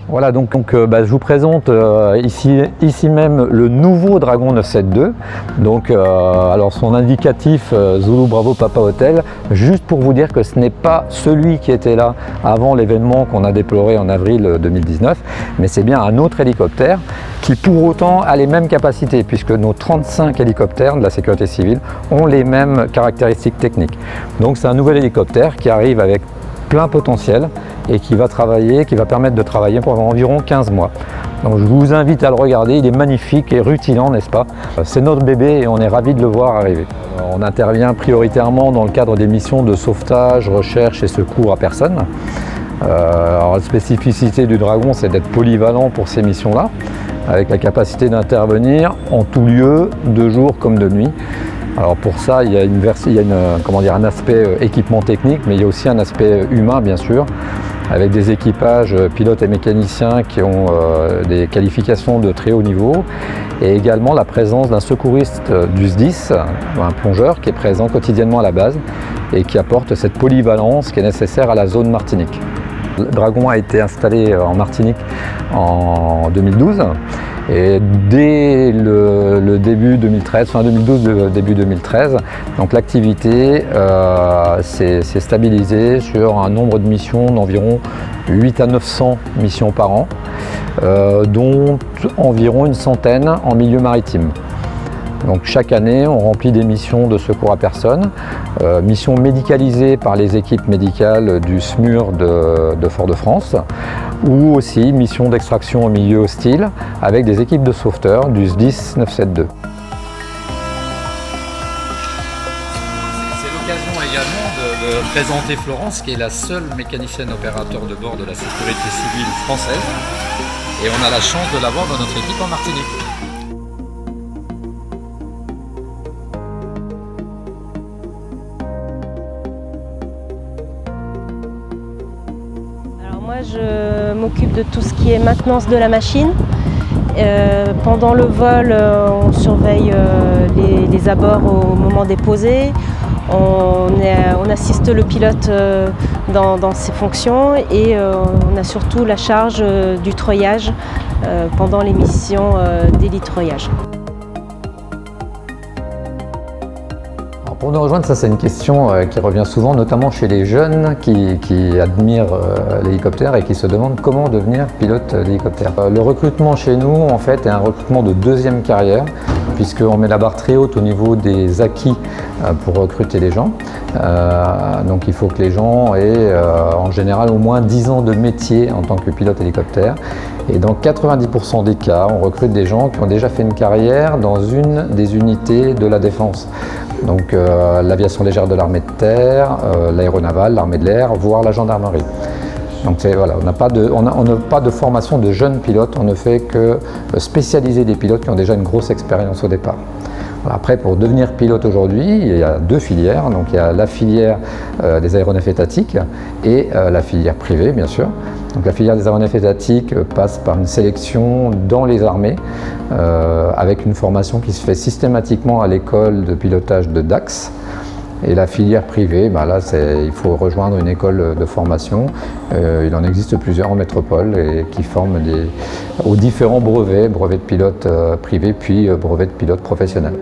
Voilà, donc je vous présente ici même le nouveau Dragon 972. Alors son indicatif Zulu Bravo Papa Hotel, juste pour vous dire que ce n'est pas celui qui était là avant l'événement qu'on a déploré en avril 2019, mais c'est bien un autre hélicoptère qui pour autant a les mêmes capacités, puisque nos 35 hélicoptères de la sécurité civile ont les mêmes caractéristiques techniques. Donc c'est un nouvel hélicoptère qui arrive avec plein potentiel et qui va permettre de travailler pendant environ 15 mois. Donc je vous invite à le regarder, il est magnifique et rutilant, n'est-ce pas? C'est notre bébé et on est ravis de le voir arriver. On intervient prioritairement dans le cadre des missions de sauvetage, recherche et secours à personne. Alors, la spécificité du Dragon, c'est d'être polyvalent pour ces missions-là, avec la capacité d'intervenir en tout lieu, de jour comme de nuit. Alors pour ça, il y a un aspect équipement technique, mais il y a aussi un aspect humain, bien sûr, avec des équipages pilotes et mécaniciens qui ont des qualifications de très haut niveau, et également la présence d'un secouriste du SDIS, un plongeur qui est présent quotidiennement à la base et qui apporte cette polyvalence qui est nécessaire à la zone Martinique. Le Dragon a été installé en Martinique en 2012. Et dès le début 2013, fin 2012, début 2013, donc l'activité s'est stabilisée sur un nombre de missions d'environ 8 à 900 missions par an, dont environ une centaine en milieu maritime. Donc chaque année, on remplit des missions de secours à personne, missions médicalisées par les équipes médicales du SMUR de Fort-de-France, ou aussi missions d'extraction au milieu hostile avec des équipes de sauveteurs du SDIS 972. C'est l'occasion également de présenter Florence, qui est la seule mécanicienne opérateur de bord de la sécurité civile française, et on a la chance de l'avoir dans notre équipe en Martinique. Moi, je m'occupe de tout ce qui est maintenance de la machine. Pendant le vol, on surveille les abords au moment des posées. On assiste le pilote dans ses fonctions et on a surtout la charge du treuillage pendant les missions d'hélitreuillage. Pour nous rejoindre, ça c'est une question qui revient souvent, notamment chez les jeunes qui admirent l'hélicoptère et qui se demandent comment devenir pilote d'hélicoptère. Le recrutement chez nous, en fait, est un recrutement de deuxième carrière, puisqu'on met la barre très haute au niveau des acquis pour recruter les gens. Donc il faut que les gens aient en général au moins 10 ans de métier en tant que pilote hélicoptère. Et dans 90% des cas, on recrute des gens qui ont déjà fait une carrière dans une des unités de la défense. Donc l'aviation légère de l'armée de terre, l'aéronavale, l'armée de l'air, voire la gendarmerie. Donc voilà, on n'a pas de formation de jeunes pilotes, on ne fait que spécialiser des pilotes qui ont déjà une grosse expérience au départ. Voilà, après, pour devenir pilote aujourd'hui, il y a deux filières. Donc il y a la filière des aéronefs étatiques et la filière privée, bien sûr. Donc la filière des aéronefs étatiques passe par une sélection dans les armées avec une formation qui se fait systématiquement à l'école de pilotage de Dax. Et la filière privée, là, il faut rejoindre une école de formation. Il en existe plusieurs en métropole et qui forment aux différents brevets de pilote privé puis brevet de pilote professionnel.